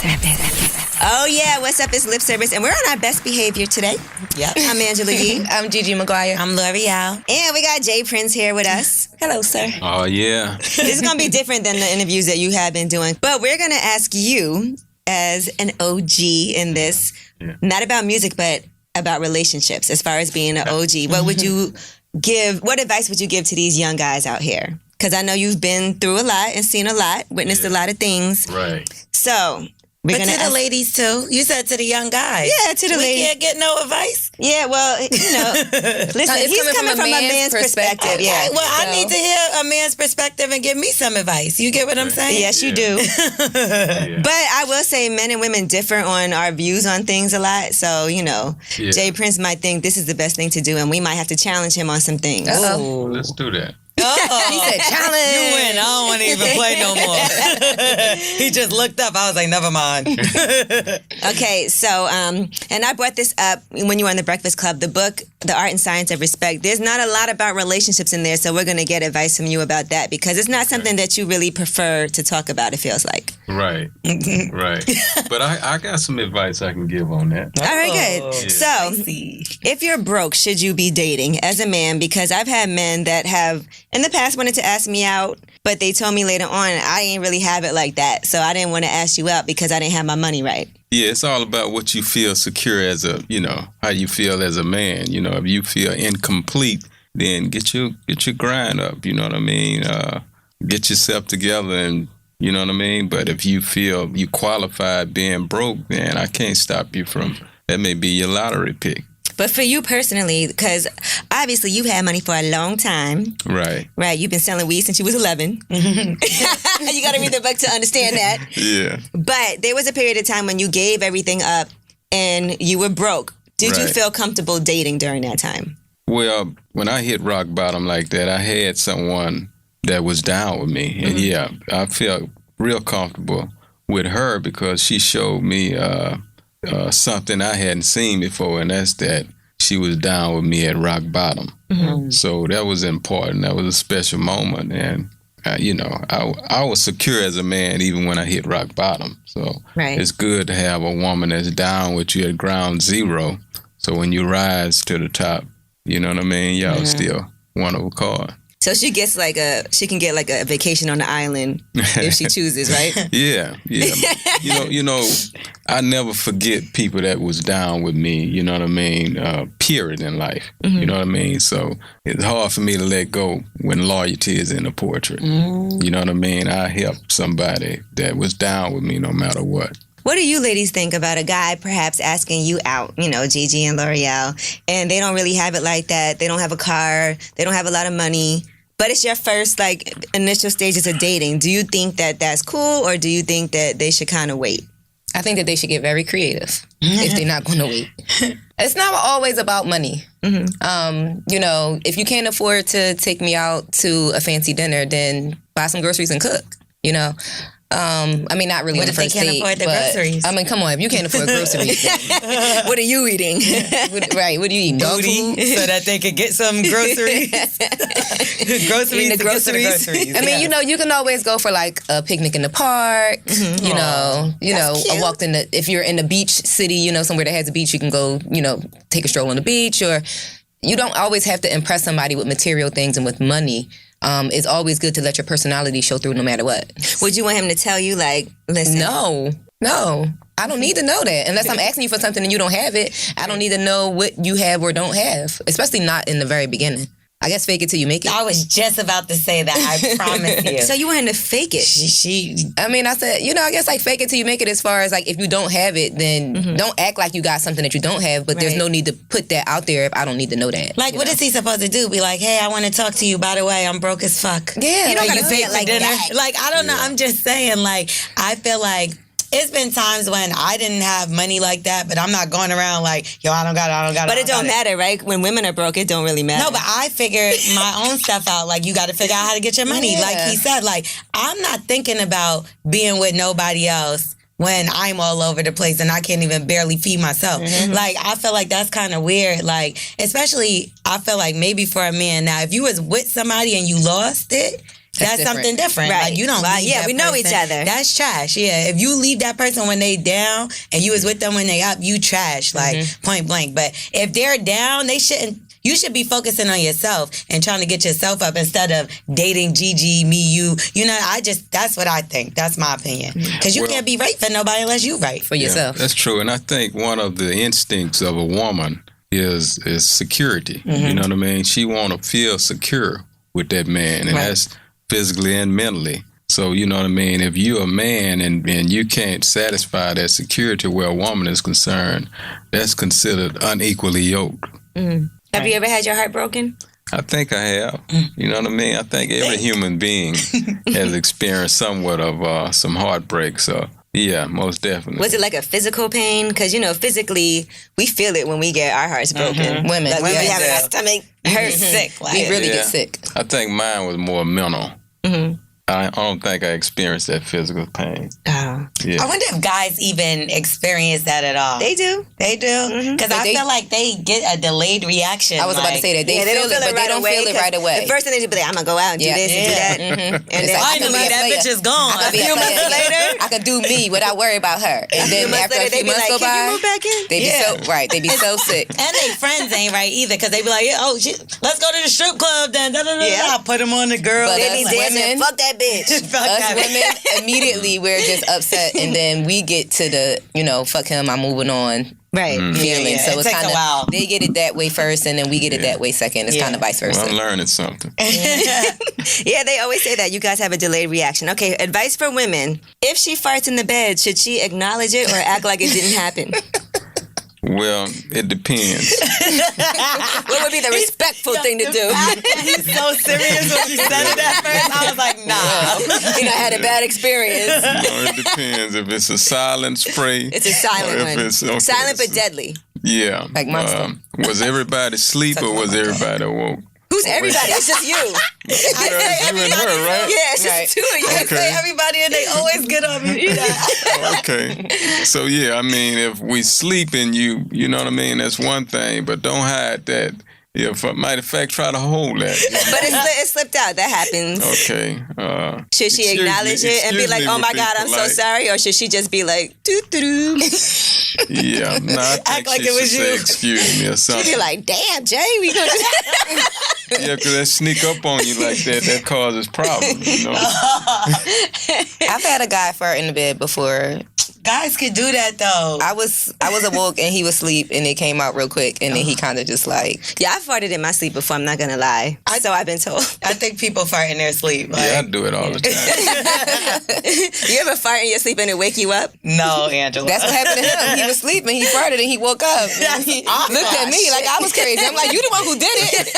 service. Oh, yeah. What's up? It's lip service. And we're on our best behavior today. Yep. I'm Angela Yee. I'm Gigi McGuire. I'm L'Oreal. And we got Jay Prince here with us. Hello, sir. Oh, yeah. This is going to be different than the interviews that you have been doing. But we're going to ask you, as an OG in this, not about music, but about relationships, as far as being an OG. What would you give, what advice would you give to these young guys out here? Because I know you've been through a lot and seen a lot, witnessed a lot of things. Right. So, But to the ladies too. You said to the young guys. Yeah, to the ladies. We can't get no advice. Yeah, well, listen, he's coming from a man's perspective. Yeah. Well, I need to hear a man's perspective and give me some advice. You get what I'm saying? Yes, you do. But I will say men and women differ on our views on things a lot. So, Jay Prince might think this is the best thing to do, and we might have to challenge him on some things. Well, let's do that. He said, challenge. You win. I don't want to even play no more. He just looked up. I was like, never mind. Okay, so, and I brought this up when you were on the Breakfast Club, the book, The Art and Science of Respect. There's not a lot about relationships in there, so we're going to get advice from you about that, because it's not something that you really prefer to talk about, it feels like. Right. Right. But I got some advice I can give on that. All right, good. Yeah. So, if you're broke, should you be dating as a man? Because I've had men that have, in the past, wanted to ask me out, but they told me later on, I didn't really have it like that. So I didn't want to ask you out because I didn't have my money right. Yeah, it's all about what you feel secure as a, how you feel as a man. If you feel incomplete, then get your grind up, you know what I mean? Get yourself together and, you know what I mean? But if you feel you qualified being broke, then I can't stop you from, that may be your lottery pick. But for you personally, because obviously you've had money for a long time. Right. Right. You've been selling weed since you was 11. You got to read the book to understand that. Yeah. But there was a period of time when you gave everything up and you were broke. Did you feel comfortable dating during that time? Well, when I hit rock bottom like that, I had someone that was down with me. And yeah, I felt real comfortable with her because she showed me something I hadn't seen before, and that's that she was down with me at rock bottom. So that was important. That was a special moment. And, I was secure as a man even when I hit rock bottom. So it's good to have a woman that's down with you at ground zero. So when you rise to the top, you know what I mean? Y'all still one of a kind. So she can get like a vacation on the island if she chooses, right? Yeah. I never forget people that was down with me, you know what I mean, period in life, you know what I mean? So it's hard for me to let go when loyalty is in the portrait. You know what I mean? I helped somebody that was down with me no matter what. What do you ladies think about a guy perhaps asking you out, Gigi and L'Oreal, and they don't really have it like that? They don't have a car, they don't have a lot of money, but it's your first, initial stages of dating. Do you think that that's cool, or do you think that they should kind of wait? I think that they should get very creative if they're not going to wait. It's not always about money. If you can't afford to take me out to a fancy dinner, then buy some groceries and cook, not really on the first date. What if they can't afford the groceries? Come on, if you can't afford groceries, what are you eating? Right, what are you eating? Dog food? So that they could get some groceries. groceries. You can always go for a picnic in the park. A walk if you're in the beach city, somewhere that has a beach, you can go, take a stroll on the beach. Or you don't always have to impress somebody with material things and with money. It's always good to let your personality show through no matter what. Would you want him to tell you, listen? No. I don't need to know that. Unless I'm asking you for something and you don't have it, I don't need to know what you have or don't have. Especially not in the very beginning. I guess fake it till you make it. I was just about to say that. I promise you. So you want him to fake it? I said, I guess fake it till you make it, as far as if you don't have it, then don't act like you got something that you don't have, but there's no need to put that out there if I don't need to know that. What is he supposed to do? Be like, hey, I want to talk to you. By the way, I'm broke as fuck. Yeah. You don't got to say it like that. I don't know. I'm just saying, I feel like it's been times when I didn't have money like that, but I'm not going around I don't got it. But it don't matter, right? When women are broke, it don't really matter. No, but I figured my own stuff out. You got to figure out how to get your money. Yeah. Like he said, I'm not thinking about being with nobody else when I'm all over the place and I can't even barely feed myself. I feel like that's kind of weird. Especially, I feel like maybe for a man now, if you was with somebody and you lost it, that's something different. Right. Like, you don't leave that we know person. each other. That's trash. Yeah. If you leave that person when they down and you was with them when they up, you trash. Like, point blank. But if they're down, they shouldn't. You should be focusing on yourself and trying to get yourself up instead of dating Gigi, me, you. You know, that's what I think. That's my opinion. Because you can't be right for nobody unless you right for yourself. That's true. And I think one of the instincts of a woman is security. You know what I mean? She want to feel secure with that man, and that's physically and mentally. So, you know what I mean? If you're a man and you can't satisfy that security where a woman is concerned, that's considered unequally yoked. Have you ever had your heart broken? I think I have. You know what I mean? I think every human being has experienced somewhat of some heartbreak. So, yeah, most definitely. Was it like a physical pain? Because, you know, physically, we feel it when we get our hearts broken. Women. Like, when we have our stomach hurt sick. Like, we really get sick. I think mine was more mental. I don't think I experienced that physical pain. Oh. Yeah. I wonder if guys even experience that at all. They do. They do? Because I feel like they get a delayed reaction. I was about to say that. They feel it, but they don't feel it right away. The first thing they do be like, I'm going to go out and do this and do that. And then Finally, that bitch is gone. A few months later, I could do me without worry about her. And then after a few months go by, can you move back in? They be they be so sick. And they friends ain't right either, because they be like, let's go to the strip club then. I put them on the girl. But they be dancing, fuck that bitch. Us women, immediately we're just upset, and then we get to the, fuck him, I'm moving on. Right. Feeling. So it's kind of, they get it that way first, and then we get it that way second. It's kind of vice versa. Well, I'm learning something. Yeah, they always say that. You guys have a delayed reaction. Okay, advice for women. If she farts in the bed, should she acknowledge it or act like it didn't happen? Well, it depends. What would be the respectful thing to do? He's so serious when you said it at first. I was like, nah. I had a bad experience. No, it depends. If it's a silent spray. It's a silent one. Silent but deadly. Yeah. Like monster. Was everybody asleep or was everybody awoke? Who's everybody? It's just you. I say you and her, right? Yeah, it's just two of you. I say everybody and they always get on me. Okay. So, yeah, I mean, if we sleep and you know what I mean, that's one thing, but don't hide that. Yeah, matter of fact, try to hold that. But it slipped out. That happens. Okay. Should she acknowledge it and be like, oh my God, I'm so sorry? Or should she just be like, doo-doo-doo? Yeah. No, I think Act like she it was should you. say excuse me or something. She'd be like, damn, Jay, we gonna do Yeah, because that sneak up on you like that causes problems, you know? I've had a guy fart in the bed before. Guys could do that though. I was awoke and he was asleep, and it came out real quick, and then he kind of just like. Yeah, I farted in my sleep before, I'm not gonna lie. So I've been told. I think people fart in their sleep. Like, Yeah, I do it all the time. You ever fart in your sleep and it wake you up? no, Angela. That's what happened to him. He was sleeping, he farted, and he woke up. And he looked at me like I was crazy. I'm like, you the one who did it.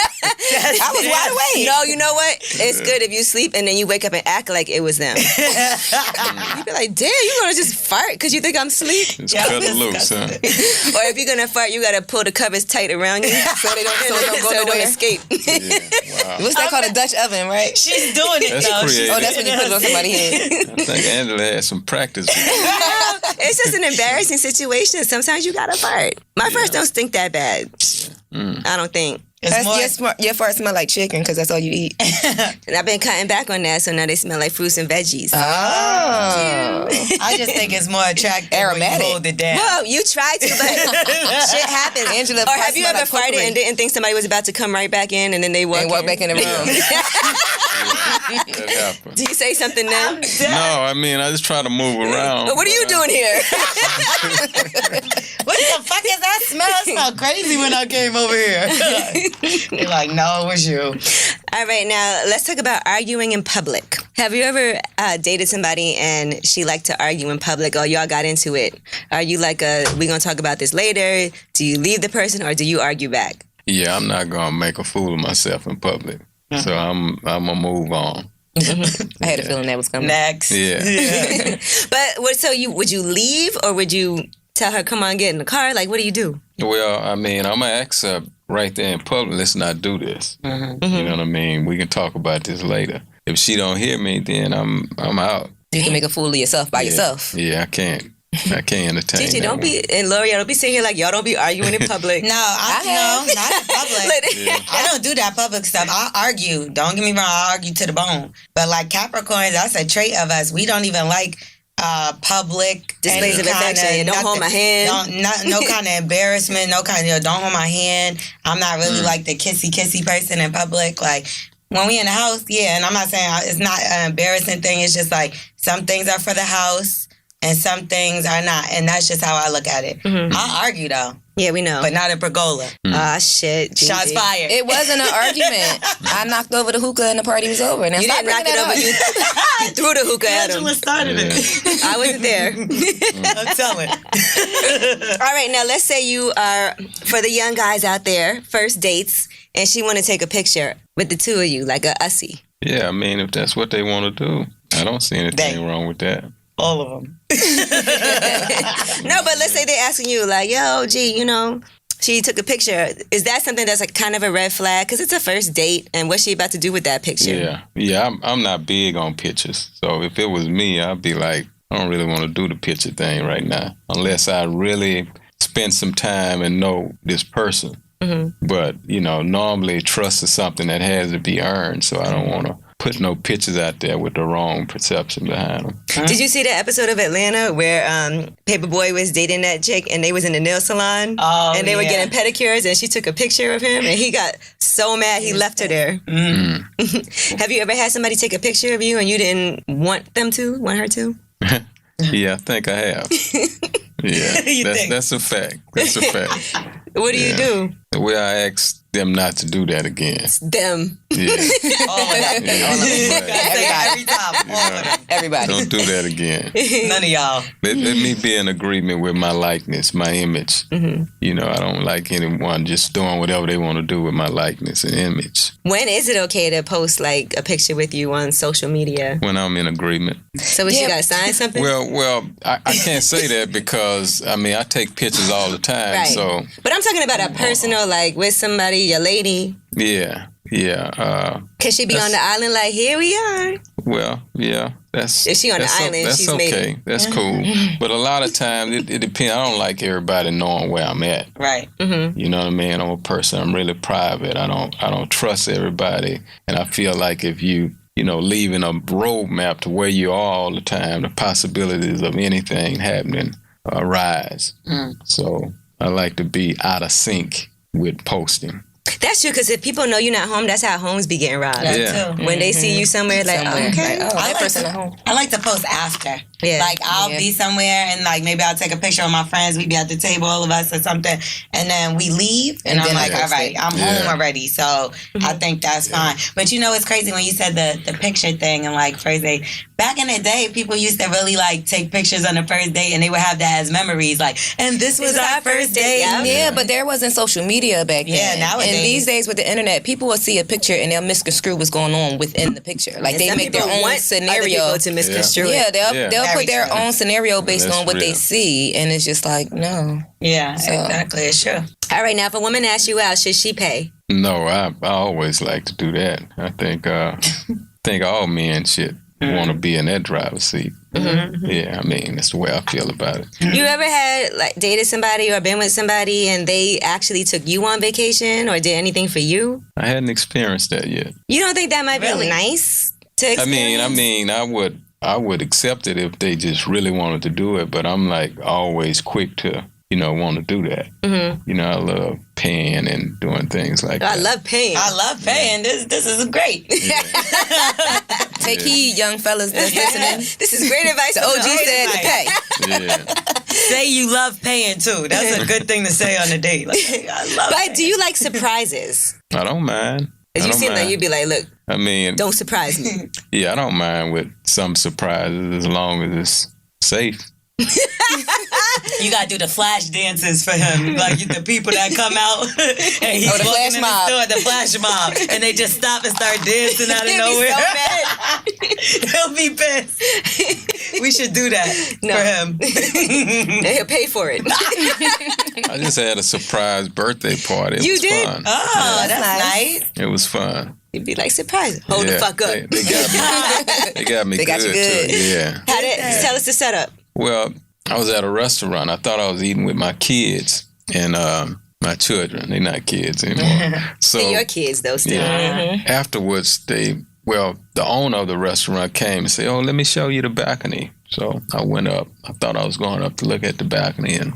I was wide awake. No, you know what? It's good if you sleep and then you wake up and act like it was them. You be like, damn, you gonna just fart because you think I'm asleep? Just cut it loose, huh? Or if you're gonna fart, you gotta pull the covers tight around you so they don't escape. Yeah, wow. What's that called? A Dutch oven, right? She's doing it That's though. creative. Oh, that's when you put it on somebody's head. I think Angela had some practice with it. It's just an embarrassing situation. Sometimes you gotta fart. My farts don't stink that bad. I don't think. Your farts smell like chicken because that's all you eat. And I've been cutting back on that, so now they smell like fruits and veggies. Oh. I just think it's more attractive Aromatic. when you hold it down. Well, you try to, but shit happens. Angela, or have you smell ever like potpourri. farted and didn't think somebody was about to come right back in, and then they walk back in the room? That happened. Do you say something now? No, I mean, I just try to move around. But what are you doing here? What the fuck is that smell? It smelled crazy when I came over here. They're like, no, it was you. All right, now let's talk about arguing in public. Have you ever dated somebody and she liked to argue in public, or y'all got into it? Are you like we gonna talk about this later? Do you leave the person or do you argue back? Yeah, I'm not gonna make a fool of myself in public, so I'm gonna move on. I had a feeling that was coming. Next. Yeah. But so would you leave or would you tell her, come on, get in the car? Like, what do you do? Well, I mean, I'm gonna ask her right there in public, let's not do this. You know what I mean? We can talk about this later. If she don't hear me, then I'm out. You can make a fool of yourself by yourself. Yeah, I can't. I can't entertain. Gigi, that don't one. be, and L'Oreal, don't be sitting here like y'all don't be arguing in public. No, not in public. I don't do that public stuff. I argue. Don't get me wrong, I argue to the bone. But like Capricorns, that's a trait of us. We don't even like public displays of affection. Don't hold my hand. No kind of embarrassment. No kind of don't hold my hand. I'm not really like the kissy person in public. Like when we in the house, yeah. And I'm not saying it's not an embarrassing thing. It's just like some things are for the house and some things are not, and that's just how I look at it. I argue though. Yeah, we know. But not in pergola. Ah, shit. Gigi. Shots fired. It wasn't an argument. I knocked over the hookah and the party was over. Now You stop didn't knock bringing it that over. up. You threw the hookah at him. Angela started it. I wasn't there. I'm telling. All right, now let's say you are, for the young guys out there, first dates, and she want to take a picture with the two of you, like a ussy. Yeah, I mean, if that's what they want to do, I don't see anything wrong with that. All of them. No, but let's say they're asking you, like, yo, gee, you know, she took a picture. Is that something that's like kind of a red flag? Because it's a first date, and what's she about to do with that picture? Yeah. I'm not big on pictures. So if it was me, I'd be like, I don't really want to do the picture thing right now, unless I really spend some time and know this person. But, you know, normally trust is something that has to be earned, so I don't want to put no pictures out there with the wrong perception behind them. Did you see the episode of Atlanta where Paperboy was dating that chick and they was in the nail salon and they were getting pedicures and she took a picture of him and he got so mad he left her there? Have you ever had somebody take a picture of you and you didn't want her to? Yeah, I think I have. Yeah, that's a fact. That's a fact. What do you do? The way I ask them not to do that again. Them. Yeah. All of them. Every time. All of them. Everybody. Don't do that again. None of y'all. Let me be in agreement with my likeness, my image. You know, I don't like anyone just doing whatever they want to do with my likeness and image. When is it okay to post like a picture with you on social media? When I'm in agreement. So what, you got to sign something? Well, I can't say that because, I mean, I take pictures all the time. Right. So. But I'm talking about a personal, like with somebody, your lady. Yeah. Could she be on the island like, here we are? Well, yeah. If she on the island, that's she's okay. made it. That's cool. But a lot of times, it depends. I don't like everybody knowing where I'm at. Right. You know what I mean? I'm a person. I'm really private. I don't trust everybody. And I feel like if you leaving a roadmap to where you are all the time, the possibilities of anything happening arise. So I like to be out of sync with posting. That's true, because if people know you're not home, that's how homes be getting robbed. Yeah. When they see you somewhere, like, okay. Like, that person at home. I like to post after. Yeah. Like, I'll be somewhere and, like, maybe I'll take a picture of my friends. We be at the table, all of us or something. And then we leave. And I'm like, all right, I'm home already. So I think that's fine. But you know, it's crazy when you said the picture thing and, like, first date. Back in the day, people used to really, like, take pictures on the first date and they would have that as memories. Like, and this was our first date. Yeah, but there wasn't social media back then. Yeah, nowadays. And these days with the internet, people will see a picture and they'll misconstrue what's going on within the picture. Like, And they some make their people own want scenario. other people to misconstrue it. Yeah, they'll put their own scenario based That's on what they real. see, and it's just like, no. Yeah, exactly. It's true. All right, now if a woman asks you out, should she pay? No, I always like to do that. I think all men should want to be in that driver's seat. Yeah, I mean, that's the way I feel about it. You ever had, like, dated somebody or been with somebody and they actually took you on vacation or did anything for you? I hadn't experienced that yet. You don't think that might Really? be nice to experience? I mean, I would accept it if they just really wanted to do it, but I'm like always quick to, want to do that. I love paying and doing things like that. I love paying. I love paying. This is great. Take heed, young fellas that's listening. This is great advice. The OG said to pay. Yeah. Say you love paying too. That's a good thing to say on a date. Like, I love But paying. do you like surprises? I don't mind. If you seem like you'd be like, look, I mean, don't surprise me. yeah, I don't mind with some surprises as long as it's safe. You gotta do the flash dances for him, like the people that come out and he's the walking flash in mob. the store, the flash mob, and they just stop and start dancing out of He'll be nowhere. so mad. He'll be pissed. We should do that for him. And he'll pay for it. I just had a surprise birthday party. It You was did? fun. Oh, that's nice. It was fun. You'd be like, surprise. Hold the Yeah, fuck up. They got me. They got me They good. got you good. Too. Yeah. Tell us the setup. Well, I was at a restaurant. I thought I was eating with my kids and my children. They're not kids anymore. So They're your kids, though, still. afterwards, the owner of the restaurant came and said, "Oh, let me show you the balcony." So I went up. I thought I was going up to look at the balcony, and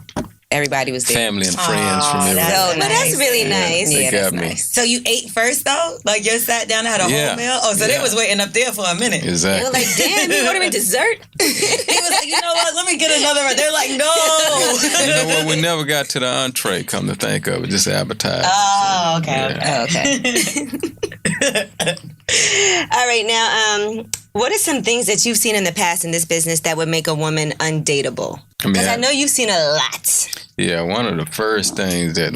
Everybody was there. family and friends from everywhere. that's But that's really nice. They Yeah, got that's me. nice. So you ate first though? Like you sat down and had a whole meal? Oh, so they was waiting up there for a minute. They were Exactly. like, damn, you ordering dessert? He was like, you know what? Let me get another one. They're like, no. You know what? We never got to the entree, come to think of it, just appetizer. Oh, okay. Yeah. All right, now, what are some things that you've seen in the past in this business that would make a woman undateable? Because I know you've seen a lot. Yeah, one of the first things that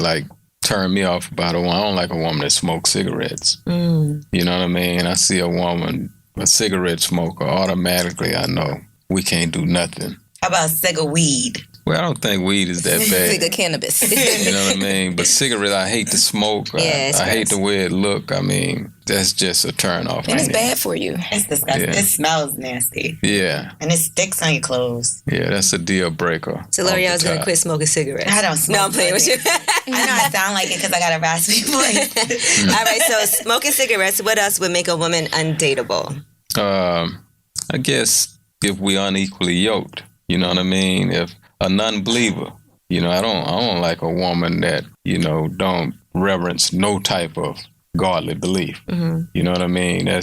turned me off about a woman, I don't like a woman that smokes cigarettes. You know what I mean? I see a woman, a cigarette smoker, automatically I know we can't do nothing. How about cigar weed? Well, I don't think weed is that Figure bad. cannabis. You know what I mean? But cigarette, I hate to smoke. Yeah, it's I hate gross. the way it look. I mean, that's just a turn off. And it's bad for you. It's disgusting. Yeah. It smells nasty. Yeah, And it sticks on your clothes. yeah, that's a deal breaker. So L'Oreal's going to top. quit smoking cigarettes. I don't smoke. No, I'm playing with you. I know I sound like it because I got a raspy voice. All right, so smoking cigarettes, what else would make a woman undateable? I guess if we unequally yoked, you know what I mean? If a non-believer, you know, I don't like a woman that, you know, don't reverence no type of godly belief. You know what I mean? I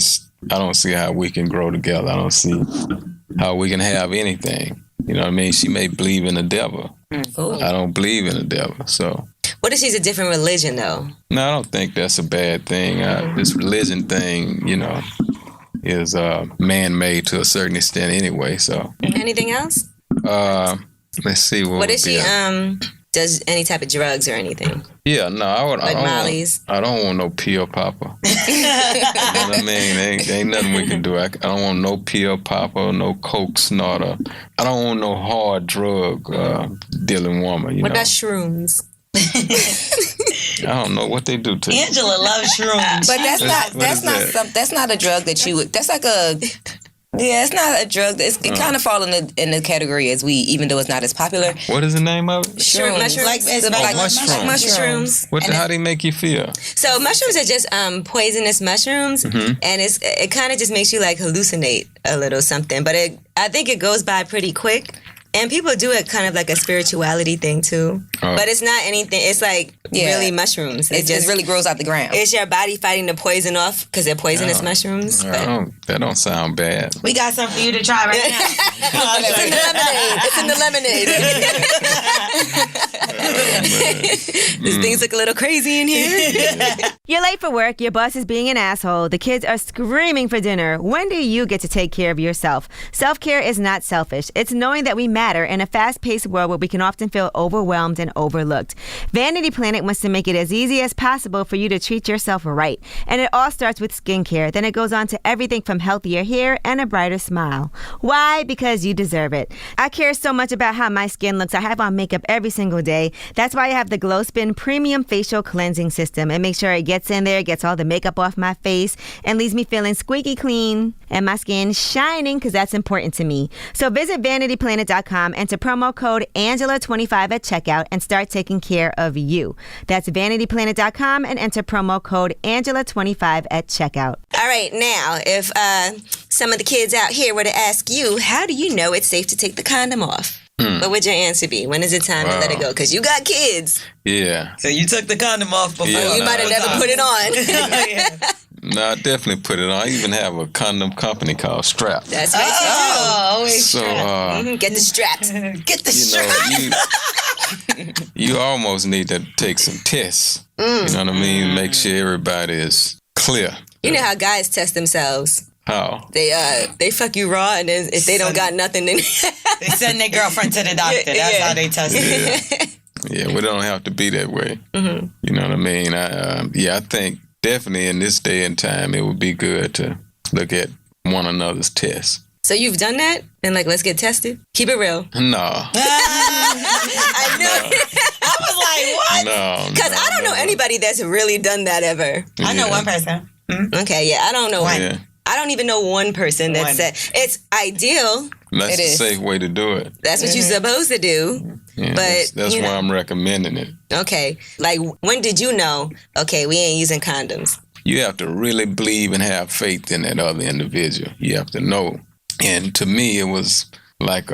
don't see how we can grow together. I don't see how we can have anything. You know what I mean? She may believe in the devil. I don't believe in the devil. So, What if she's a different religion, though? no, I don't think that's a bad thing. This religion thing, you know, is man-made to a certain extent anyway. So, Anything else? let's see what What would if she be does any type of drugs or anything? Yeah, no, I Like don't Molly's? I don't want no pill popper. You know what I mean? Ain't nothing we can do. I don't want no pill popper, no coke snorter. I don't want no hard drug dealing woman. What know? about shrooms? I don't know what they do to you. Angela loves shrooms. But that's What is that? that's not a drug that you would. That's like a. Yeah, it's not a drug. It kind of falls in the category as weed, even though it's not as popular. What is the name of it? Shroom, mushrooms. Like, it's Like mushrooms. Mushrooms. How they make you feel? So mushrooms are just poisonous mushrooms, and it kind of just makes you like hallucinate a little something. But I think it goes by pretty quick, and people do it kind of like a spirituality thing too. Oh. But it's not anything. It's like really mushrooms. It just really grows out the ground. It's your body fighting the poison off because they're poisonous mushrooms. But That don't sound bad. We got some for you to try right now. it's in the lemonade. It's in the lemonade. These things look a little crazy in here. You're late for work, your boss is being an asshole, the kids are screaming for dinner. When do you get to take care of yourself? Self-care is not selfish. It's knowing that we matter in a fast-paced world where we can often feel overwhelmed and overlooked. Vanity Planet wants to make it as easy as possible for you to treat yourself right. And it all starts with skincare. Then it goes on to everything from healthier hair and a brighter smile. Why? Because you deserve it. I care so much about how my skin looks. I have on makeup every single day. That's why I have the Glow Spin Premium Facial Cleansing System. It makes sure it gets in there, gets all the makeup off my face, and leaves me feeling squeaky clean and my skin shining because that's important to me. So visit VanityPlanet.com, enter promo code Angela25 at checkout, and start taking care of you. That's VanityPlanet.com and enter promo code Angela25 at checkout. All right, now, if some of the kids out here were to ask you, how do you know it's safe to take the condom off? What would your answer be? When is it time to let it go? Because you got kids. Yeah. So you took the condom off before. Yeah, You might have never put it on. No, I definitely put it on. I even have a condom company called Strap. That's right. always So, Get the straps. get the you strap. know, you almost need to take some tests. You know what I mean? Make sure everybody is clear. You know how guys test themselves. How? They fuck you raw, and then if they don't got nothing, then They send their girlfriend to the doctor. That's how they test it. Yeah, we don't have to be that way. You know what I mean? I think definitely in this day and time, it would be good to look at one another's tests. So you've done that, and like, let's get tested. Keep it real. No. I know, I was like, what? No. because I don't know anybody that's really done that ever. I know one person. Okay, yeah, I don't know. One. Yeah. I don't even know one person that said it's ideal. That's the safe way to do it. That's what you're supposed to do. Yeah, but that's why I'm recommending it. Okay. Like, when did you know, okay, we ain't using condoms? You have to really believe and have faith in that other individual. You have to know. And to me, it was like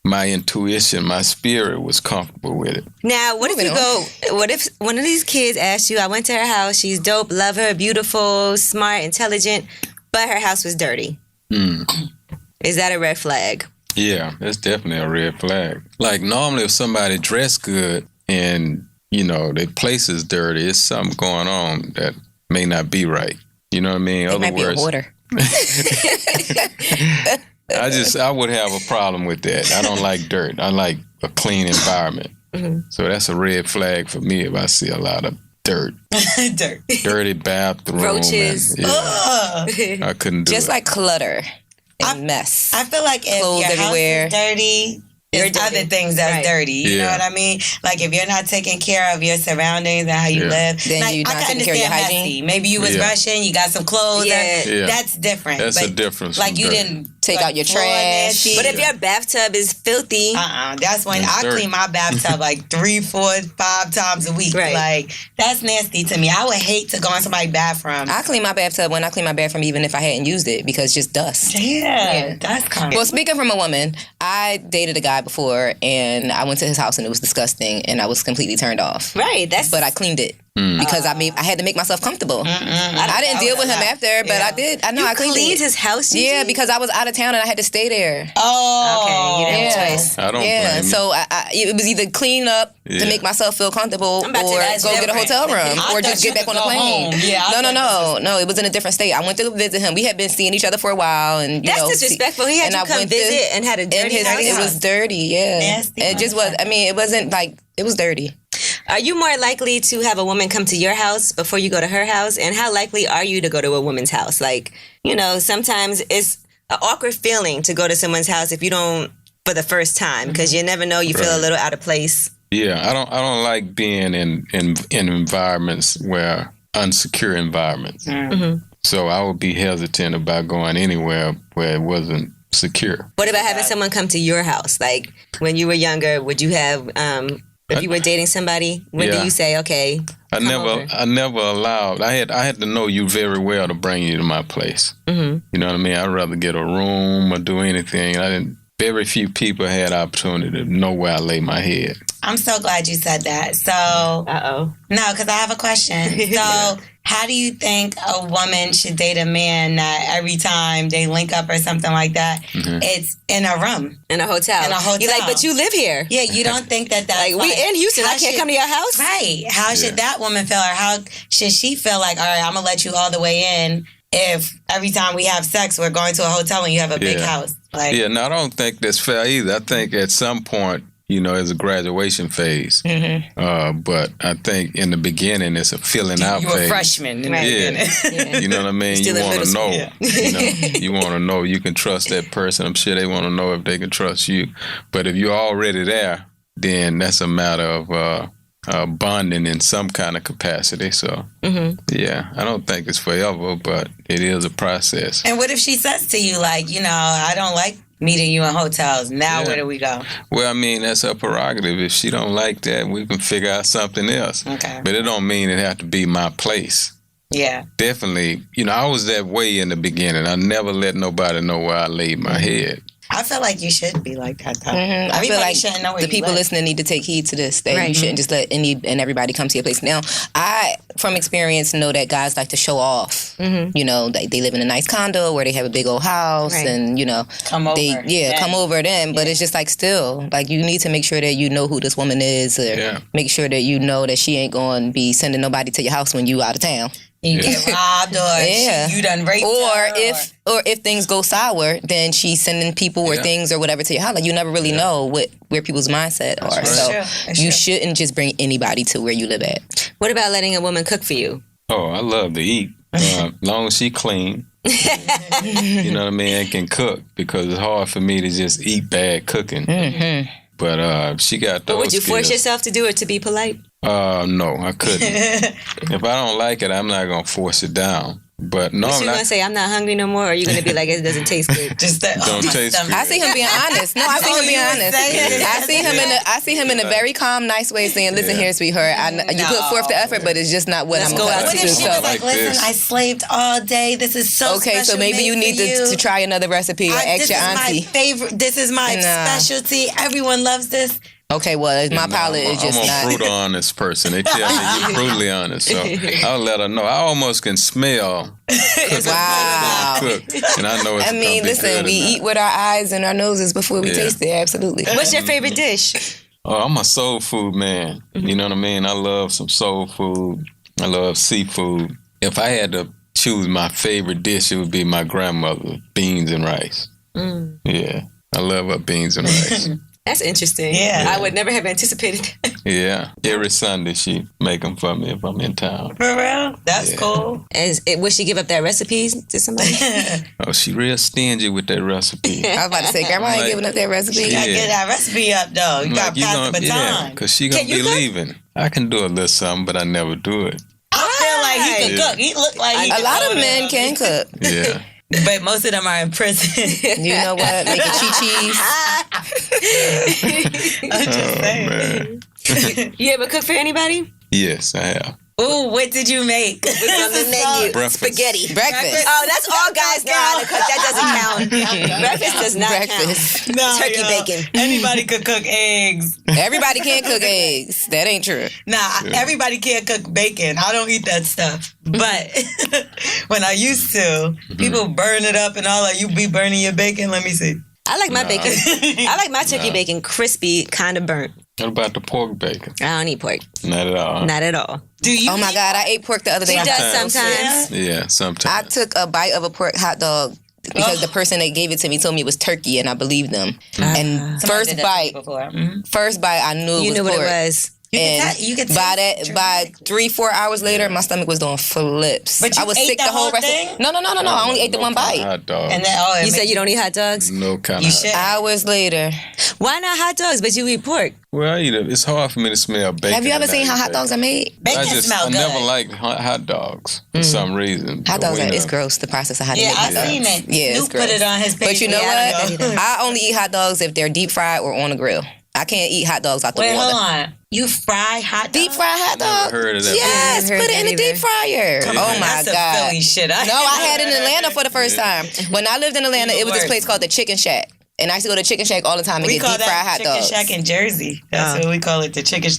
my intuition, my spirit was comfortable with it. Now, what if one of these kids asked you, I went to her house, she's dope, love her, beautiful, smart, intelligent, but her house was dirty. Is that a red flag? Yeah, that's definitely a red flag. Like, normally if somebody dressed good and, their place is dirty, it's something going on that may not be right. You know what I mean? It might be a hoarder. I would have a problem with that. I don't like dirt. I like a clean environment. So that's a red flag for me if I see a lot of dirt. Dirty bathroom. Roaches. I couldn't do it. Just like clutter and mess. I feel like if clothes your everywhere. house is dirty, there's other things that's dirty. You know what I mean? Like, if you're not taking care of your surroundings and how you live, then like, you're not taking care of your hygiene. Messy. Maybe you was rushing, you got some clothes. That's different. That's a difference. Like, you didn't take out your trash. Nasty. But if your bathtub is filthy, that's when I clean my bathtub like 3, 4, 5 times a week. Right. Like, that's nasty to me. I would hate to go in somebody's bathroom. I clean my bathtub when I clean my bathroom, even if I hadn't used it, because it's just dust. Yeah, that's kind of. Well, speaking from a woman, I dated a guy before, and I went to his house, and it was disgusting, and I was completely turned off. Right. But I cleaned it. Because I had to make myself comfortable. I didn't deal with him after, but I did. I know I cleaned his house. Yeah, because I was out of town and I had to stay there. Oh, okay. You didn't have a choice. I don't blame you. So it was either clean up to make myself feel comfortable, or go get a hotel room, or just get back on the plane. No. It was in a different state. I went to visit him. We had been seeing each other for a while, and that's disrespectful. He had to come visit and had a dirty house. It was dirty. Yeah, nasty. It just was. I mean, it wasn't like it was dirty. Are you more likely to have a woman come to your house before you go to her house? And how likely are you to go to a woman's house? Like, sometimes it's an awkward feeling to go to someone's house if you don't for the first time, because you never know, you feel a little out of place. Yeah, I don't like being in environments where unsecure environments. So I would be hesitant about going anywhere where it wasn't secure. What about having someone come to your house? Like, when you were younger, would you have if you were dating somebody, when do you say, okay, I never allowed. I had to know you very well to bring you to my place. You know what I mean? I'd rather get a room or do anything. Very few people had opportunity to know where I lay my head. I'm so glad you said that. So, no, because I have a question. So, how do you think a woman should date a man that every time they link up or something like that, it's in a room? In a hotel. You're like, but you live here. Yeah, you don't think that's like, we in Houston, I can't come to your house? Right. How should that woman feel, or how should she feel like, all right, I'm going to let you all the way in if every time we have sex, we're going to a hotel and you have a big house? Like, no, I don't think that's fair either. I think at some point, it's a graduation phase. But I think in the beginning, it's a filling out phase. You're a freshman in the beginning. You know what I mean? You want to know. You want to know you can trust that person. I'm sure they want to know if they can trust you. But if you're already there, then that's a matter of bonding in some kind of capacity. So, I don't think it's forever, but it is a process. And what if she says to you, like, I don't like meeting you in hotels. Now where do we go? Well, I mean, that's her prerogative. If she don't like that, we can figure out something else. Okay. But it don't mean it have to be my place. Yeah. Definitely. I was that way in the beginning. I never let nobody know where I laid my head. I feel like you should be like that, though. I feel like shouldn't know where the people listening need to take heed to this. That you shouldn't just let any and everybody come to your place. Now, I, from experience, know that guys like to show off. They live in a nice condo where they have a big old house, and come over. Come over them. But it's just like still, like you need to make sure that you know who this woman is, or make sure that you know that she ain't going to be sending nobody to your house when you out of town. You get robbed, or you done raped her, or if things go sour, then she's sending people or things or whatever to your house. Like you never really know where people's mindset are. Right. So you shouldn't just bring anybody to where you live at. What about letting a woman cook for you? Oh, I love to eat. Long as she clean. You know what I mean? And can cook, because it's hard for me to just eat bad cooking. But she got those But would you force skills. yourself to do it to be polite? No, I couldn't. If I don't like it, I'm not going to force it down. But What you normally, gonna say? I'm not hungry no more, or are you gonna be like it doesn't taste good? Just that. Don't my taste stomach. good. I see him being honest. No, I see him being honest. I see him in a very calm, nice way, saying, "Listen here, sweetheart. You put forth the effort, but it's just not what I'm go out What about to if do." she was like, Like listen, this. I slaved all day. This is so Okay, so special maybe made you need for you. to try another recipe or ask This your is my auntie. favorite. This is my specialty. Everyone loves this. Okay, well, my palate is just I'm a not. brutal honest person. They tell me you're brutally honest, so I'll let her know. I almost can smell Wow. cook, and I know it's I mean, gonna be listen, good we or not. eat with our eyes and our noses before we Yeah. taste it. Absolutely. What's your favorite dish? Oh, I'm a soul food man. You know what I mean? I love some soul food. I love seafood. If I had to choose my favorite dish, it would be my grandmother, beans and rice. Yeah, I love her beans and rice. That's interesting. Yeah. I would never have anticipated that. Yeah, every Sunday she make them for me if I'm in town. For real? That's cool. Would she give up that recipe to somebody? Oh, she real stingy with that recipe. I was about to say, Grandma ain't Like- giving up that recipe. You gotta get that recipe up, though. You gotta pass the baton. because she gonna Can you be cook? leaving. I can do a little something, but I never do it. I feel like he could Yeah. cook. He looked like he A could lot cook. of men can cook. Yeah. But most of them are in prison. You know what? Making cheese. I'm just saying. Man. You ever cook for anybody? Yes, I have. Ooh, what did you make? What's on the menu? Breakfast. Spaghetti. Breakfast. Oh, that's all guys know how to cook. That doesn't count. Breakfast does not Breakfast. No, Turkey yo. bacon. Anybody could cook eggs. Everybody can't cook eggs. That ain't true. Nah, everybody can't cook bacon. I don't eat that stuff. But when I used to, people burn it up and all that. You be burning your bacon? Let me see. I like my bacon. I like my turkey bacon crispy, kind of burnt. What about the pork bacon? I don't eat pork. Not at all. Not at all. Do you? Oh my God, I ate pork the other day. She does myself. sometimes. Yeah, I sometimes. took a bite of a pork hot dog because the person that gave it to me told me it was turkey, and I believed them. And first bite, I knew You it was knew what pork. it was. And you could by taste by 3-4 hours later, my stomach was doing flips. But you I was ate sick the the whole whole rest. thing? No. I only ate the one bite. Hot dog. And then, You said you don't eat hot dogs? No kind You of. should. Hours later. Why not hot dogs, but you eat pork? Well, I eat it. It's hard for me to smell bacon. Have you ever and seen not how eat hot dogs are made? Bacon I smell good. never liked hot dogs for some reason. Hot dogs But, are, you it's know, gross, the process of how to Yeah, make I hot dogs. seen it. Yeah, it's Snoop put gross. it on his page. But you know Yeah, I what? don't know. I only eat hot dogs if they're deep fried or on a grill. I can't eat hot dogs out the Wait, water. hold on. You fry hot dogs? Deep fried hot Never dog? heard of that Yes, before. put it in Never the heard deep that fryer. Oh my That's a God. Philly shit. No, I had it in Atlanta for the first time. When I lived in Atlanta, it was this Worse. place called the Chicken Shack. And I used to go to Chicken Shack all the time and We get call deep fried that hot chicken dogs. shack in Jersey. That's what we call it, the chicken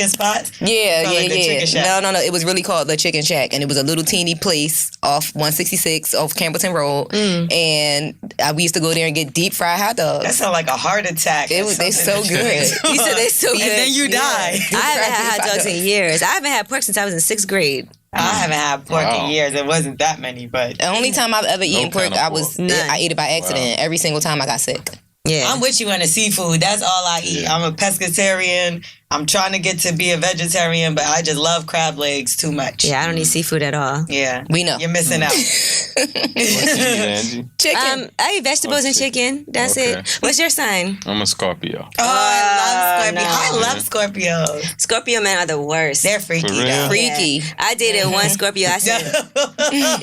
spots. Yeah, Call it the Chicken Shack. No. It was really called the Chicken Shack, and it was a little teeny place off 166 off Campbellton Road, and we used to go there and get deep fried hot dogs. That sounds like a heart attack. They so good. You said they so good. And then you die. I haven't had hot dogs in years. I haven't had pork since I was in 6th grade. I haven't had pork Wow. in years. It wasn't that many, but The only time I've ever eaten pork, kind of pork. I ate it by accident. Every single time I got sick. Yeah. I'm with you on the seafood. That's all I eat. I'm a pescatarian. I'm trying to get to be a vegetarian, but I just love crab legs too much. Yeah, I don't eat seafood at all. Yeah. We know. You're missing out. What you eat, Angie? Chicken. I eat vegetables and chicken. That's Okay. it. What's your sign? I'm a Scorpio. Oh, I love Scorpio. no. I love Scorpios. Scorpio men are the worst. They're freaky, For real? though. Freaky. I dated one Scorpio. I said,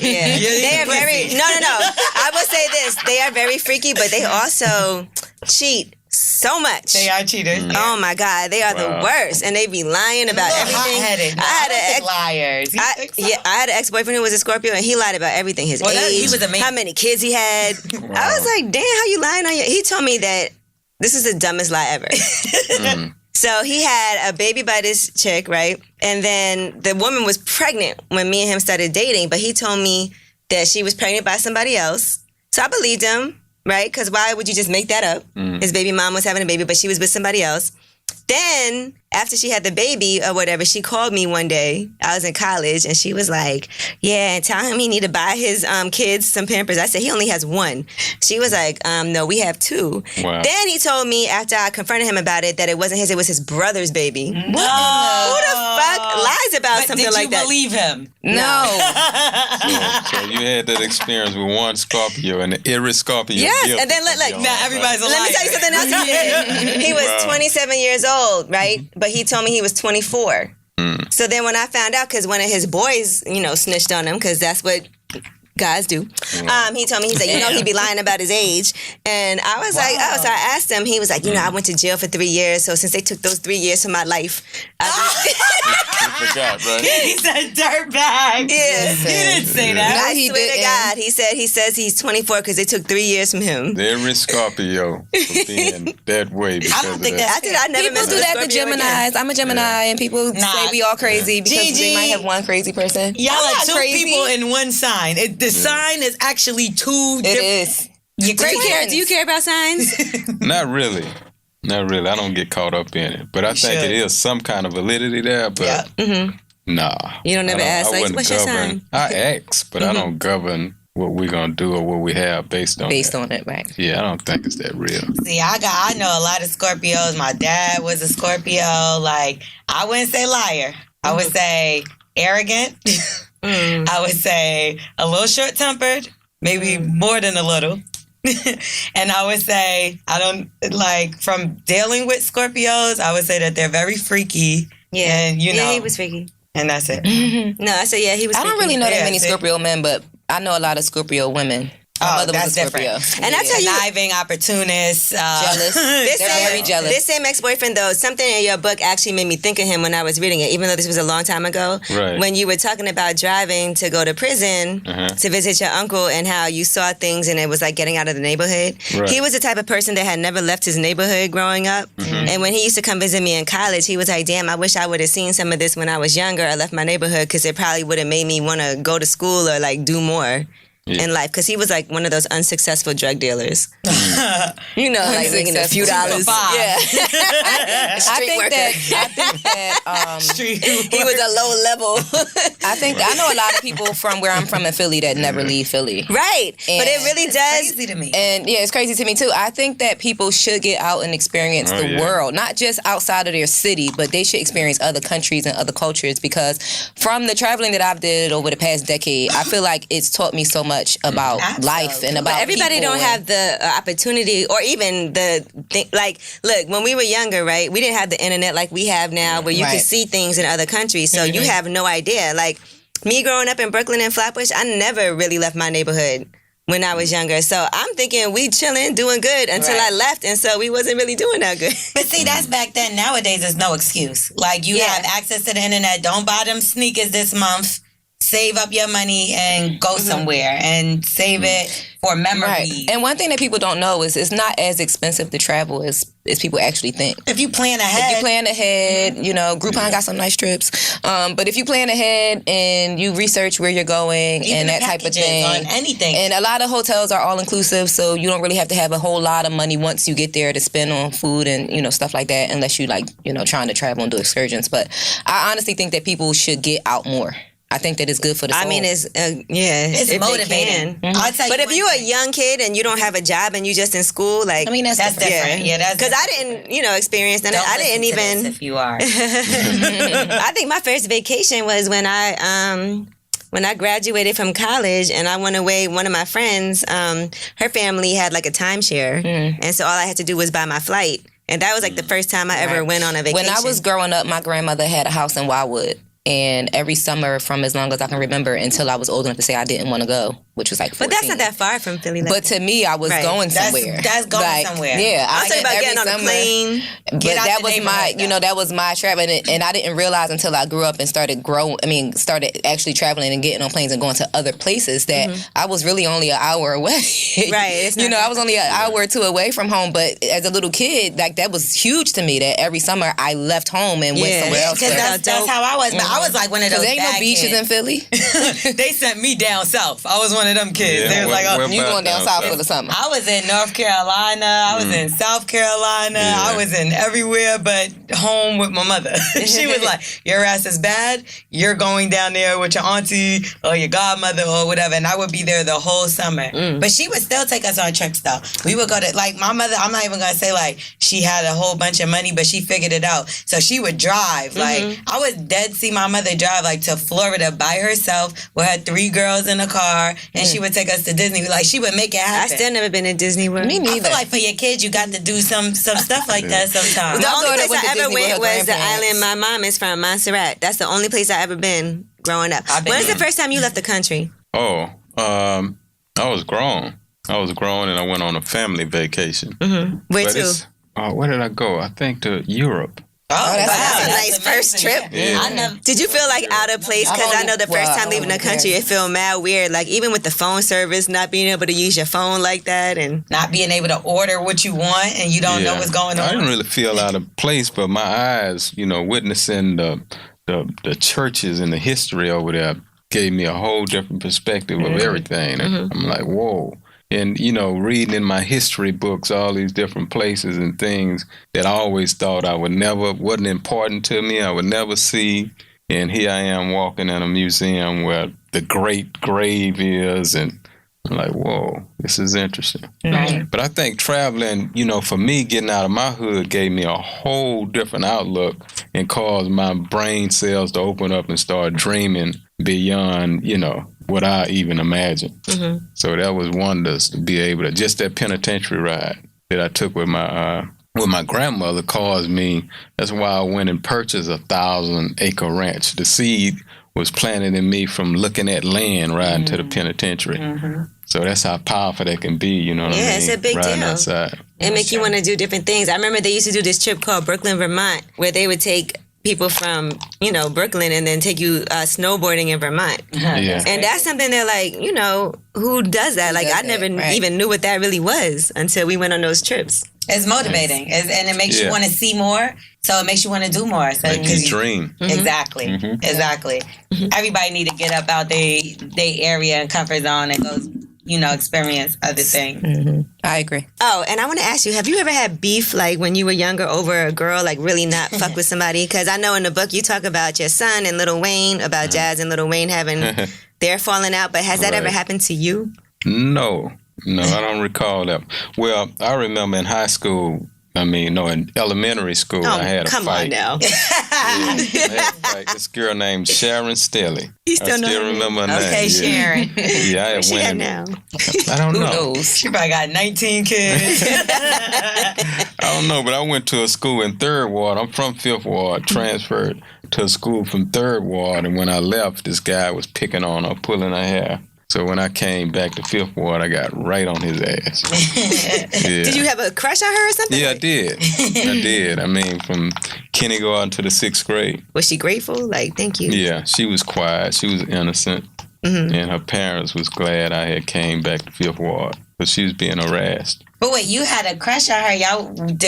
yeah. They are very, no. I will say this. They are very freaky, but they also cheat so much. They are cheaters. Oh my God, they are the worst, and they be lying about everything. Hot-headed. No, I had I don't an think liars. You think so? I had an ex-boyfriend who was a Scorpio, and he lied about everything: his Well, that- he age, was amazing. how many kids he had. I was like, damn, how you lying on your? He told me that this is the dumbest lie ever. So he had a baby by this chick, right? And then the woman was pregnant when me and him started dating, but he told me that she was pregnant by somebody else. So I believed him, right? Because why would you just make that up? His baby mom was having a baby, but she was with somebody else. Then, after she had the baby or whatever, she called me one day. I was in college, and she was like, yeah, and tell him he need to buy his kids some Pampers. I said, he only has one. She was like, no, we have two. Wow. Then he told me, after I confronted him about it, that it wasn't his, it was his brother's baby. No. Who the fuck lies about But something did like you that? believe him? No. So you had that experience with one Scorpio and the every Scorpio. Yes, guilty and then of look, your Now own, everybody's a liar. Let me tell you something else he did. He was Wow. 27 years old, right? But he told me he was 24. So then when I found out, because one of his boys, snitched on him, because that's what guys do. He told me, he said, he'd be lying about his age. And I was like, oh, so I asked him, he was like, I went to jail for 3 years. So since they took those 3 years from my life, You forgot, right? He said dirtbag. Yeah. You didn't say that. I swear to God, he says he's 24 because they took 3 years from him. Every Scorpio for being that way because I don't think that's I never People messed do with that to Scorpio again. Geminis. I'm a Gemini, and people say we all crazy because Gigi. we might have one crazy person. Y'all I'm are not two crazy. people in one sign. The sign is actually two It different. is. You're Do you care about signs? Not really. Not really. I don't get caught up in it. But I think should. it is some kind of validity there. But nah. You don't ever ask, like, wouldn't what's your govern. sign? I ask, but I don't govern what we're going to do or what we have based on it, right? Yeah, I don't think it's that real. See, I know a lot of Scorpios. My dad was a Scorpio. Like, I wouldn't say liar. I would say arrogant. I would say a little short-tempered, maybe more than a little. And I would say, from dealing with Scorpios, I would say that they're very freaky. Yeah. And, Yeah, he was freaky. And that's it. No, I said, he was I freaky. don't really know that Yeah, many see? Scorpio men, but I know a lot of Scorpio women. My mother was a Scorpio. different. And I tell you, Conniving, opportunist. Jealous. They're very jealous. This same ex-boyfriend, though, something in your book actually made me think of him when I was reading it, even though this was a long time ago. Right. When you were talking about driving to go to prison to visit your uncle and how you saw things and it was like getting out of the neighborhood. Right. He was the type of person that had never left his neighborhood growing up. And when he used to come visit me in college, he was like, damn, I wish I would have seen some of this when I was younger. I left my neighborhood because it probably would have made me want to go to school or like do more. In life, because he was like one of those unsuccessful drug dealers. Like making a few dollars. Yeah. I think that He was a low level. I know a lot of people from where I'm from in Philly that never leave Philly. Right. But it really does. Crazy to me. And yeah, it's crazy to me too. I think that people should get out and experience the world, not just outside of their city, but they should experience other countries and other cultures, because from the traveling that I've did over the past decade, I feel like it's taught me so much about life and about But everybody people don't have the opportunity or even the thing. Like, look, when we were younger, right, we didn't have the internet like we have now where you can see things in other countries. So you have no idea. Like, me growing up in Brooklyn and Flatbush, I never really left my neighborhood when I was younger. So I'm thinking we chilling, doing good until I left. And so we wasn't really doing that good. But see, that's back then. Nowadays, there's no excuse. Like, you have access to the internet. Don't buy them sneakers this month. Save up your money and go somewhere and save it for memories. Right. And one thing that people don't know is it's not as expensive to travel as people actually think. If you plan ahead. Groupon got some nice trips. But if you plan ahead and you research where you're going Even and the that type of packages thing. on anything. And a lot of hotels are all inclusive, so you don't really have to have a whole lot of money once you get there to spend on food and, stuff like that, unless you trying to travel and do excursions. But I honestly think that people should get out more. I think that it's good for the soul. I mean, it's It's if motivating. I'll tell you. But if you're a young kid and you don't have a job and you just in school, like, I mean, that's different. Yeah, that's because I didn't, experience that. I didn't even. If you are, I think my first vacation was when I graduated from college and I went away. One of my friends, her family had like a timeshare, and so all I had to do was buy my flight, and that was like the first time I ever went on a vacation. When I was growing up, my grandmother had a house in Wildwood. And every summer, from as long as I can remember, until I was old enough to say I didn't want to go, which was like 14. But that's not that far from Philly. But to me, I was going somewhere. That's going somewhere. Yeah, I was talking about getting on a plane. But that was my, that was my trap, and I didn't realize until I grew up and started started actually traveling and getting on planes and going to other places that I was really only an hour away. Right. I was only an hour or two away from home. But as a little kid, like that was huge to me. That every summer I left home and went somewhere else. Because that's how I was. But I was like one of those. There ain't no bad beaches kids. in Philly. They sent me down south. I was one of them kids. Yeah, they was like, you going down south for the summer? I was in North Carolina. I was in South Carolina. Yeah. I was in everywhere but home with my mother. She was like, your ass is bad. You're going down there with your auntie or your godmother or whatever. And I would be there the whole summer. But she would still take us on trips though. We would go to, like, my mother, I'm not even going to say like she had a whole bunch of money, but she figured it out. So she would drive. Like, I would dead see my mother drive like to Florida by herself with her 3 girls in a car, and she would take us to Disney. Like, she would make it happen. I still never been to Disney World. Me I neither. feel like for your kids, you got to do some stuff like that sometimes. The only daughter place went to I ever Disney with went her was the grandparents. island my mom is from, Montserrat. That's the only place I ever been growing up. I've been When is the there. first time you left the country? Oh, I was grown. And I went on a family vacation. Where to? Where did I go? I think to Europe. Oh, That's a nice first trip. Yeah. I never, Did you feel like out of place? Because I know the first time leaving the country, yeah. it felt mad weird. Like even with the phone service, not being able to use your phone like that, and not being able to order what you want and you don't know what's going on. I didn't really feel out of place, but my eyes, witnessing the churches and the history over there gave me a whole different perspective of everything. And I'm like, whoa. And, reading in my history books, all these different places and things that I always thought wasn't important to me, I would never see. And here I am walking in a museum where the great grave is, and I'm like, whoa, this is interesting. Right. But I think traveling, for me, getting out of my hood gave me a whole different outlook and caused my brain cells to open up and start dreaming beyond, what I even imagined. So that was wonders to be able to, just that penitentiary ride that I took with my grandmother caused me, that's why I went and purchased a 1,000-acre ranch. The seed was planted in me from looking at land riding to the penitentiary. So that's how powerful that can be, you know what I mean? Yeah, it's a big riding deal. outside. it make you want to do different things. I remember they used to do this trip called Brooklyn, Vermont, where they would take people from, Brooklyn and then take you snowboarding in Vermont. Yeah. And that's something they're like, who does that? Like, I never even knew what that really was until we went on those trips. It's motivating, and it makes you want to see more. So it makes you want to do more. So Make you dream. Exactly, exactly. Everybody need to get up out their area and comfort zone and go, experience other things. I agree. Oh, and I want to ask you, have you ever had beef, like, when you were younger over a girl, like, really not fuck with somebody? Because I know in the book you talk about your son and Lil Wayne, about Jazz and Lil Wayne having their falling out, but has that ever happened to you? No, I don't recall that. Well, I remember in high school, in elementary school, I had a fight. Come on now. I had a fight. This girl named Sharon Stelly. You still know her? Remember her name. Okay, Sharon. Yeah, I had She went had in- now. I don't Who know. knows? She probably got 19 kids. I don't know, but I went to a school in 3rd Ward. I'm from 5th Ward, transferred to a school from 3rd Ward, and when I left, this guy was picking on her, pulling her hair. So when I came back to 5th Ward, I got right on his ass. Yeah. Did you have a crush on her or something? Yeah, I did. From kindergarten to the 6th grade. Was she grateful? Like, thank you. Yeah, she was quiet. She was innocent. And her parents was glad I had came back to 5th Ward. But she was being harassed. But wait, you had a crush on her.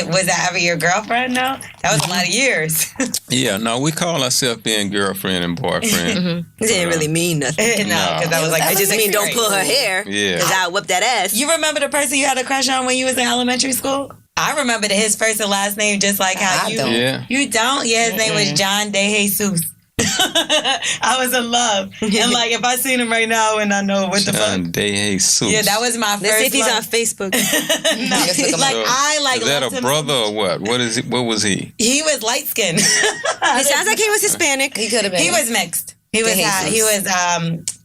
Was that ever your girlfriend? No? That was a lot of years. Yeah, no, we call ourselves being girlfriend and boyfriend. It didn't really mean nothing. No, because I was like, It just mean don't pull her hair. Yeah. Because I'll whip that ass. You remember the person you had a crush on when you was in elementary school? I remember his first and last name just like how I you. don't. Yeah. You don't? Yeah, his name was John DeJesus. I was in love. And like, if I seen him right now and I know what the fuck. John DeJesus. Yeah, that was my first Let's see if he's love. on Facebook. Let's look him Like, up. Is that loved a him. brother or what? What is it? What was he? He was light skinned. It sounds like he was Hispanic. He could have been. He was mixed. He was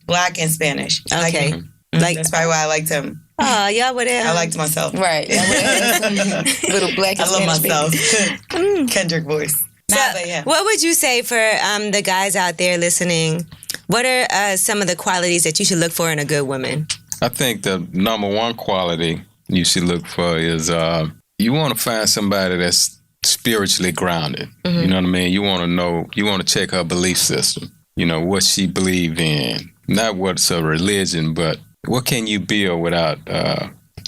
black and Spanish. Okay. Like, That's probably why I liked him. oh, y'all were there. I liked myself. Right. Little black I and love Spanish myself. Kendrick voice. So, But yeah. what would you say for the guys out there listening? What are some of the qualities that you should look for in a good woman? I think the number one quality you should look for is you want to find somebody that's spiritually grounded. You know what I mean? You want to check her belief system. What she believe in. Not what's a religion, but what can you build without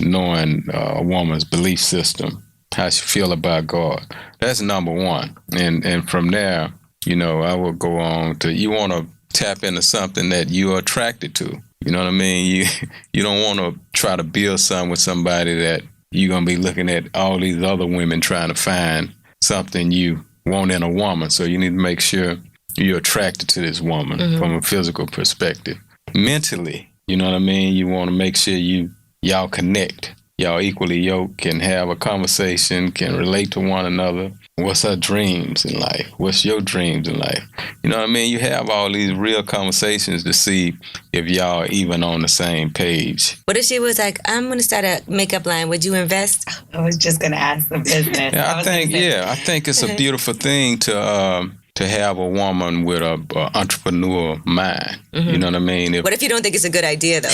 knowing a woman's belief system, how she feel about God. That's number one. And from there, I will go on to, you want to tap into something that you're attracted to. You know what I mean? You don't want to try to build something with somebody that you're going to be looking at all these other women trying to find something you want in a woman. So you need to make sure you're attracted to this woman from a physical perspective. Mentally, you know what I mean? You want to make sure y'all connect. Y'all equally yoked, can have a conversation, can relate to one another. What's her dreams in life? What's your dreams in life? You know what I mean? You have all these real conversations to see if y'all even on the same page. What if she was like, I'm going to start a makeup line. Would you invest? I was just going to ask the business. Yeah, I think it's a beautiful thing to to have a woman with a entrepreneur mind. You know what I mean? What if you don't think it's a good idea, though?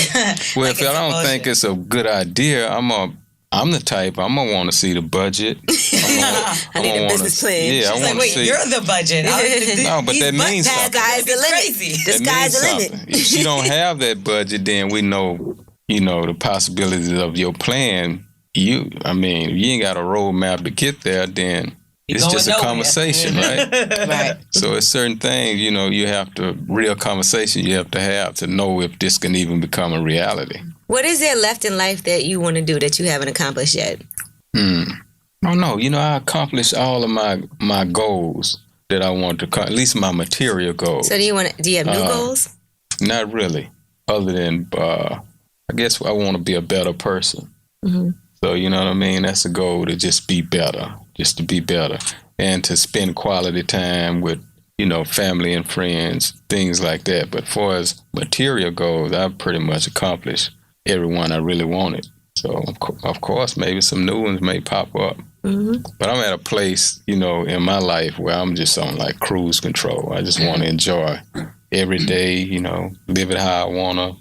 Well, if I don't think it's a good idea, I'm the type, I'm going to want to see the budget. I need a business plan. Yeah, I She's want like, to wait, see. you're the budget. No, but that means something. Sky's the limit. Crazy. The sky's the limit. If she don't have that budget, then we know, the possibilities of your plan. You ain't got a roadmap to get there, then it's just a conversation, right? Right. So it's certain things, you have to, real conversation you have to know if this can even become a reality. What is there left in life that you want to do that you haven't accomplished yet? I don't know. I accomplished all of my goals that I want to, at least my material goals. So do you have new goals? Not really. Other than, I guess I want to be a better person. So, you know what I mean? That's a goal, to just be better, and to spend quality time with, family and friends, things like that. But as far as material goals, I've pretty much accomplished every one I really wanted. So, of course, maybe some new ones may pop up. But I'm at a place, in my life where I'm just on like cruise control. I just want to enjoy every day, live it how I want to,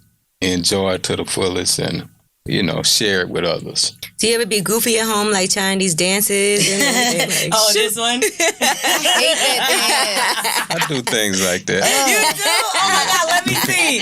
enjoy it to the fullest, and, share it with others. Do you ever be goofy at home, like trying these dances? And everything? Like, this one? I do things like that. You do? Oh my God, let me see.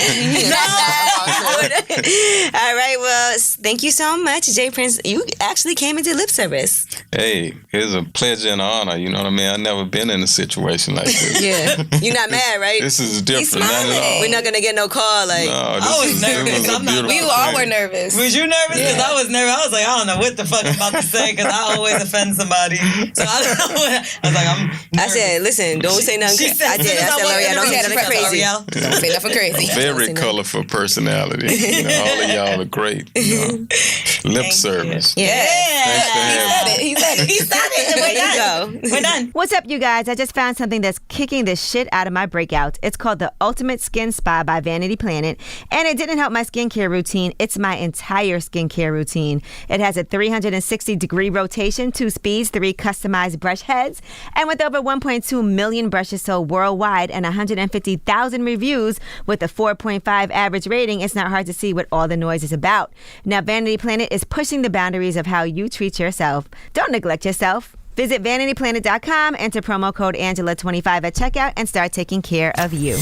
All right, well, thank you so much, Jay Prince. You actually came and did lip service. Hey, it's a pleasure and honor. You know what I mean? I've never been in a situation like this. Yeah. You're not mad, right? This is different. Not at all. We're not going to get no call. Like, No, I was nervous. this was a beautiful We all were thing. nervous. Was you nervous? Because I was nervous. I was like, I don't know what the fuck I'm about to say because I always offend somebody. So I don't know what, I was like, I'm nervous. I said, listen, don't say nothing. She said, I did. I said, L'Oreal, don't say nothing crazy. Don't say nothing crazy. Very colorful personality. All of y'all are great. Lip service. Yeah. Thanks for having me. He said it. He said it. There you go. We're done. What's up, you guys? I just found something that's kicking the shit out of my breakout. It's called the Ultimate Skin Spa by Vanity Planet, and it didn't help my skincare routine. It's my entire skincare routine. It has a 360-degree rotation, 2 speeds, 3 customized brush heads, and with over 1.2 million brushes sold worldwide and 150,000 reviews with a 4.5 average rating, it's not hard to see what all the noise is about. Now, Vanity Planet is pushing the boundaries of how you treat yourself. Don't neglect yourself. Visit VanityPlanet.com, enter promo code Angela25 at checkout, and start taking care of you.